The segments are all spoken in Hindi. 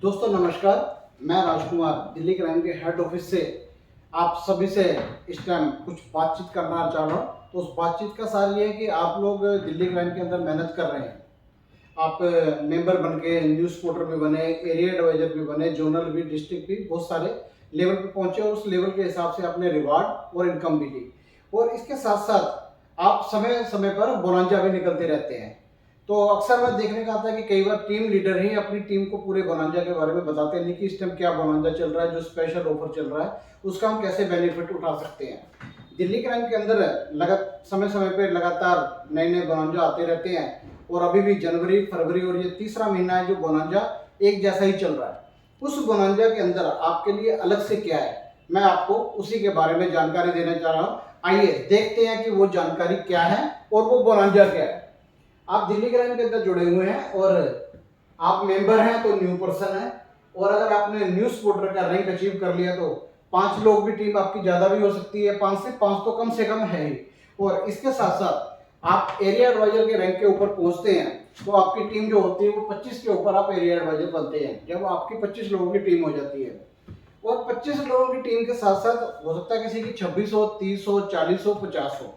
दोस्तों नमस्कार, मैं राजकुमार दिल्ली क्राइम के हेड ऑफिस से आप सभी से इस टाइम कुछ बातचीत करना चाह रहा हूँ। तो उस बातचीत का सार ये है कि आप लोग दिल्ली क्राइम के अंदर मेहनत कर रहे हैं। आप मेंबर बन के न्यूज़ रिपोर्टर भी बने, एरिया एडवाइजर भी बने, जोनल भी, डिस्ट्रिक्ट भी, बहुत सारे लेवल पे पहुंचे और उस लेवल के हिसाब से आपने रिवार्ड और इनकम भी ली। और इसके साथ साथ आप समय समय पर बोनांजा भी निकलते रहते हैं। तो अक्सर मैं देखने का आता है कि कई बार टीम लीडर ही अपनी टीम को पूरे बोनांजा के बारे में बताते नहीं कि इस टाइम क्या बोनांजा चल रहा है, जो स्पेशल ऑफर चल रहा है उसका हम कैसे बेनिफिट उठा सकते हैं। दिल्ली क्राइम के अंदर समय समय पे लगातार नए नए बोनांजा आते रहते हैं और अभी भी जनवरी, फरवरी और ये तीसरा महीना है जो बोनांजा एक जैसा ही चल रहा है। उस बोनांजा के अंदर आपके लिए अलग से क्या है, मैं आपको उसी के बारे में जानकारी देना चाह रहा हूँ। आइए देखते हैं कि वो जानकारी क्या है और वो बोनांजा क्या है। आप दिल्ली क्राइम के अंदर जुड़े हुए हैं और आप मेंबर हैं तो न्यू पर्सन है, और अगर आपने न्यूज़ रिपोर्टर का रैंक अचीव कर लिया तो 5 लोग भी टीम आपकी ज़्यादा भी हो सकती है, 5 से 5 तो कम से कम है ही। और इसके साथ साथ आप एरिया एडवाइजर के रैंक के ऊपर पहुंचते हैं तो आपकी टीम जो होती है वो 25 के ऊपर आप एरिया एडवाइजर बनते हैं जब आपकी 25 लोगों की टीम हो जाती है। और 25 लोगों की टीम के साथ साथ हो सकता है किसी की 26 हो, 30 हो, 40 हो, 50 हो।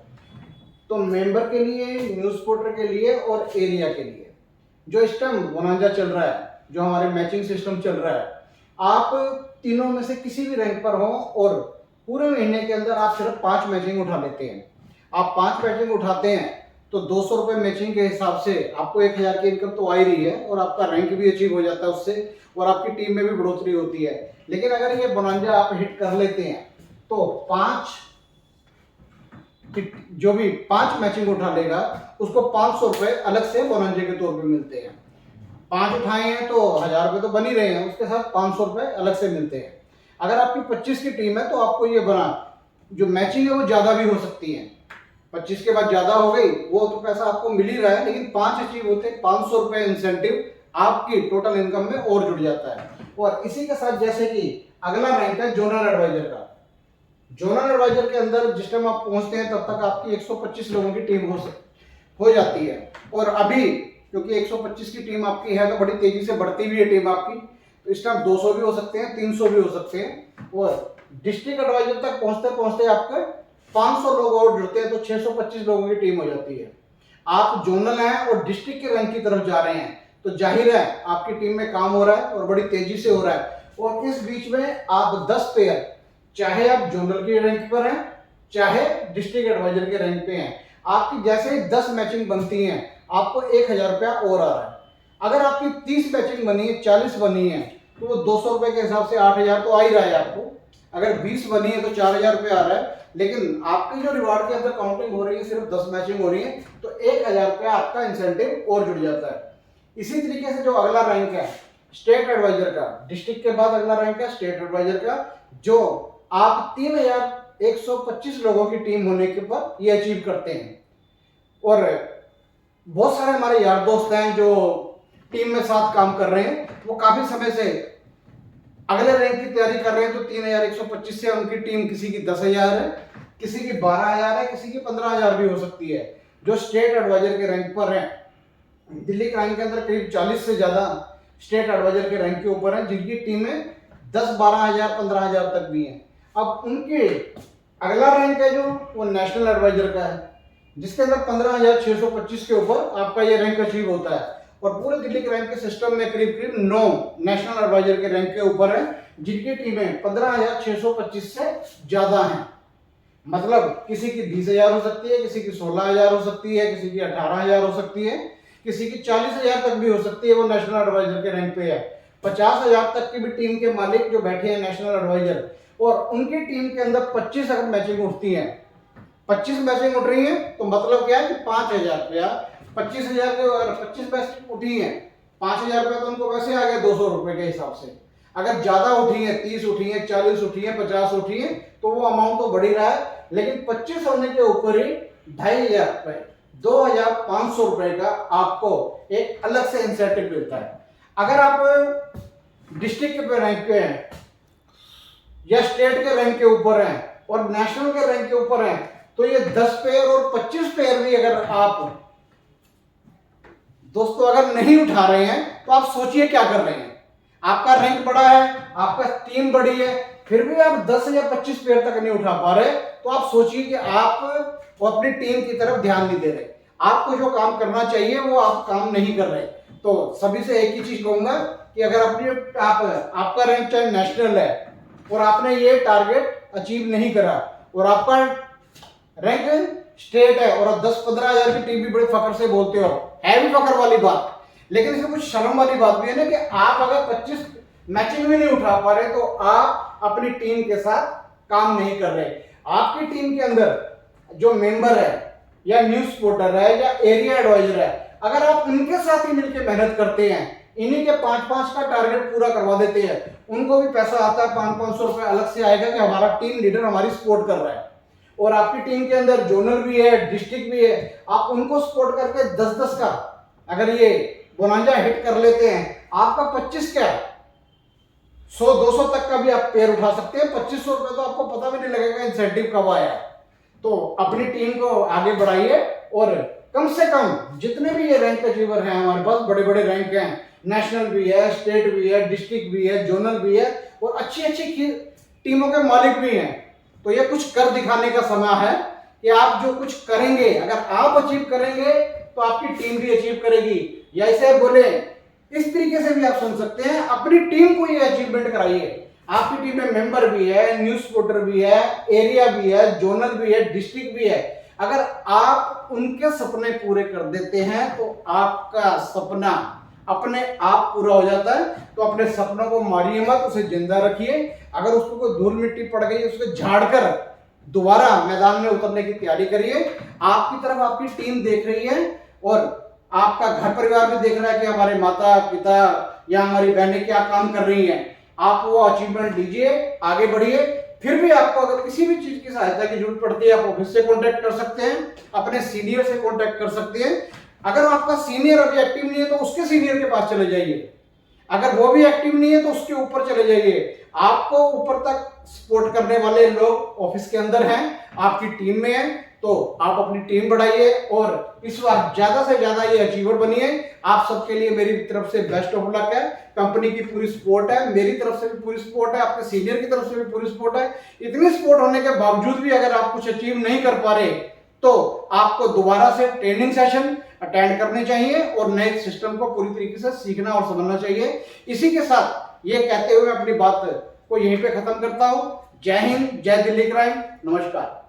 तो मेंबर के लिए, न्यूज़ रिपोर्टर के लिए और एरिया के लिए जो इस टाइम बोनांजा चल रहा है, जो हमारे मैचिंग सिस्टम चल रहा है, आप तीनों में से किसी भी रैंक पर हो और पूरे महीने के अंदर आप सिर्फ 5 मैचिंग उठा लेते हैं। आप 5 मैचिंग उठाते हैं तो 200 रुपये मैचिंग के हिसाब से आपको 1000 की इनकम तो आ ही रही है और आपका रैंक भी अचीव हो जाता है उससे, और आपकी टीम में भी बढ़ोतरी होती है। लेकिन अगर ये बोनांजा आप हिट कर लेते हैं तो 5 जो भी 5 मैचिंग उठा लेगा उसको 500 रुपए अलग से बोनांजे के तौर पे मिलते हैं। 5 उठाए हैं तो 1000 रुपए तो बन ही रहे हैं, उसके साथ 500 रुपए अलग से मिलते हैं। अगर आपकी 25 की टीम है तो आपको ये बना जो मैचिंग है वो ज्यादा भी हो सकती है। 25 के बाद ज्यादा हो गई वो तो पैसा आपको मिल ही रहा है, लेकिन 5 अचीव होते 500 रुपए इंसेंटिव आपकी टोटल इनकम में और जुड़ जाता है। और इसी के साथ जैसे कि अगला रैंक है जोनल एडवाइजर का। जोनल एडवाइजर के अंदर जिस टाइम आप पहुंचते हैं तब तक आपकी 125 लोगों की टीम हो जाती है। और अभी क्योंकि 125 की टीम आपकी है तो बड़ी तेजी से बढ़ती हुई है टीम आपकी, तो इस टाइम 200 भी हो सकते हैं, 300 भी हो सकते हैं। और डिस्ट्रिक्ट एडवाइजर तक पहुंचते पहुंचते आपके 500 लोग और जुड़ते हैं तो 625 लोगों की टीम हो जाती है। आप जोनल हैं और डिस्ट्रिक्ट के रैंक की तरफ जा रहे हैं तो जाहिर है आपकी टीम में काम हो रहा है और बड़ी तेजी से हो रहा है। और इस बीच में आप 10 पेयर, चाहे आप जोनल के रैंक पर हैं चाहे डिस्ट्रिक्ट एडवाइजर के रैंक पे हैं, आपकी जैसे ही 10 मैचिंग बनती हैं आपको 1000 रुपया और आ रहा है। अगर आपकी 30 मैचिंग बनी है, 40 बनी है तो वो 200 रुपए के हिसाब से 8000 तो आ ही रहा है आपको। अगर 20 बनी है तो 4000 रुपये आ रहा है, लेकिन आपकी जो रिवार्ड के अंदर काउंटिंग हो रही है सिर्फ 10 मैचिंग हो रही है तो 1000 रुपया आपका इंसेंटिव और जुड़ जाता है। इसी तरीके से जो अगला रैंक है स्टेट एडवाइजर का, डिस्ट्रिक्ट के बाद अगला रैंक है स्टेट एडवाइजर का, जो आप 3125 लोगों की टीम होने के पर ये अचीव करते हैं। और बहुत सारे हमारे यार दोस्त हैं जो टीम में साथ काम कर रहे हैं, वो काफी समय से अगले रैंक की तैयारी कर रहे हैं। तो 3125 से उनकी टीम किसी की 10,000 है, किसी की 12,000 है, किसी की 15,000 भी हो सकती है। जो स्टेट एडवाइजर के रैंक पर है, दिल्ली क्राइम के अंदर करीब 40 से ज्यादा स्टेट एडवाइजर के रैंक के ऊपर है जिनकी टीमें 10-12,000 15,000 तक भी हैं। अब उनके अगला रैंक है जो वो नेशनल एडवाइजर का है, जिसके अंदर 15,625 के ऊपर आपका ये रैंक अचीव होता है। और पूरे दिल्ली क्राइम के सिस्टम में करीब करीब 9 नेशनल एडवाइजर के रैंक के ऊपर है जिनकी टीमें 15,625 से ज्यादा हैं। मतलब किसी की 20,000 हो सकती है, किसी की 16,000 हो सकती है, किसी की 18,000 हो सकती है, किसी की 40,000 तक भी हो सकती है, वो नेशनल एडवाइजर के रैंक पे है। 50,000 तक की भी टीम के मालिक जो बैठे हैं नेशनल एडवाइजर, और उनकी टीम के अंदर 25 अगर मैचिंग उठती है, 25 मैचिंग उठ रही है तो मतलब क्या है कि 5,000 रुपया, 25,000 के अगर 25 मैचिंग उठी है 5,000 रुपया तो उनको वैसे आ गए 200 रुपए के हिसाब से। अगर ज्यादा उठी है, 30 उठी है, 40 उठी है, 50 उठी है तो वो अमाउंट तो बढ़ ही रहा है, लेकिन 25 होने के ऊपर ही 2,500 रुपए, 2,500 रुपए का आपको एक अलग से इंसेंटिव मिलता है। अगर आप डिस्ट्रिक्ट के रैंक पे हैं या स्टेट के रैंक के ऊपर हैं और नेशनल के रैंक के ऊपर हैं तो ये 10 पेयर और 25 पेयर भी अगर आप दोस्तों अगर नहीं उठा रहे हैं तो आप सोचिए क्या कर रहे हैं। आपका रैंक बड़ा है, आपका टीम बड़ी है, फिर भी आप 10 या 25 पेड़ तक नहीं उठा पा रहे, तो आप सोचिए कि आप अपनी टीम की तरफ ध्यान नहीं दे रहे। आपको जो काम करना चाहिए वो आप काम नहीं कर रहे। तो सभी से एक ही चीज कहूंगा कि अगर अपनी आपका रैंक चाहे नेशनल है और आपने ये टारगेट अचीव नहीं करा और आपका रैंक स्टेट है और 10-15 हजार की टीम भी बड़े फखर से बोलते हो, है भी फखर वाली बात, लेकिन इसमें कुछ शर्म वाली बात भी है ना कि आप अगर 25 मैचिंग में नहीं उठा पा रहे तो आप अपनी टीम के साथ काम नहीं कर रहे। आपकी टीम के अंदर जो मेंबर है या न्यूज रिपोर्टर है या एरिया एडवाइजर है, अगर आप उनके साथ ही मिलकर मेहनत करते हैं, इन्हीं के 5-5 का टारगेट पूरा करवा देते हैं, उनको भी पैसा आता है, 500-500 रुपए अलग से आएगा कि हमारा टीम लीडर हमारी सपोर्ट कर रहा है। और आपकी टीम के अंदर जोनल भी है, डिस्ट्रिक्ट भी है, आप उनको सपोर्ट करके 10-10 का अगर ये बोनांजा हिट कर लेते हैं, आपका 25 क्या 100-200 तक का भी आप पेड़ उठा सकते हैं। 2500 रुपए तो आपको पता भी नहीं लगेगा इंसेंटिव कब आया। तो अपनी टीम को आगे बढ़ाइए और कम से कम जितने भी ये रैंक अचीवर हैं हमारे पास, बड़े बड़े रैंक हैं, नेशनल भी है, स्टेट भी है, डिस्ट्रिक्ट भी है, जोनल भी है और अच्छी अच्छी टीमों के मालिक भी हैं। तो ये कुछ कर दिखाने का समय है कि आप जो कुछ करेंगे, अगर आप अचीव करेंगे तो आपकी टीम भी अचीव करेगी। या इसे बोले इस तरीके से भी आप सुन सकते हैं, अपनी टीम को ये अचीवमेंट कराइए। आपकी टीम में मेंबर भी है, न्यूज रिपोर्टर भी है, एरिया भी है, जोनल भी है, डिस्ट्रिक्ट भी है। अगर आप उनके सपने पूरे कर देते हैं तो आपका सपना अपने आप पूरा हो जाता है। तो अपने सपनों को मारिए मत, उसे जिंदा रखिए। अगर उसको कोई धूल मिट्टी पड़ गई, उसको झाड़कर दोबारा मैदान में उतरने की तैयारी करिए। आपकी तरफ आपकी टीम देख रही है और आपका घर परिवार भी देख रहा है कि हमारे माता पिता या हमारी बहनें क्या काम कर रही हैं। आप वो अचीवमेंट लीजिए, आगे बढ़िए। फिर भी आपको अगर किसी भी चीज की सहायता की जरूरत पड़ती है, आप ऑफिस से कांटेक्ट कर सकते हैं, अपने सीनियर से कांटेक्ट कर सकते हैं। अगर आपका सीनियर अभी एक्टिव नहीं है तो उसके सीनियर के पास चले जाइए, अगर वो भी एक्टिव नहीं है तो उसके ऊपर चले जाइए। आपको ऊपर तक सपोर्ट करने वाले लोग ऑफिस के अंदर हैं, आपकी टीम में हैं। तो आप अपनी टीम बढ़ाइए और इस बार ज्यादा से ज्यादा ये अचीवर बनिए। आप सबके लिए मेरी तरफ से बेस्ट ऑफ लक है। कंपनी की पूरी सपोर्ट है, मेरी तरफ से भी पूरी सपोर्ट है, आपके सीनियर की तरफ से भी पूरी सपोर्ट है। इतनी सपोर्ट होने के बावजूद भी अगर आप कुछ अचीव नहीं कर पा रहे तो आपको दोबारा से ट्रेनिंग सेशन अटेंड करने चाहिए और नए सिस्टम को पूरी तरीके से सीखना और समझना चाहिए। इसी के साथ ये कहते हुए मैं अपनी बात को यहीं पे खत्म करता हूं। जय हिंद, जय दिल्ली क्राइम, नमस्कार।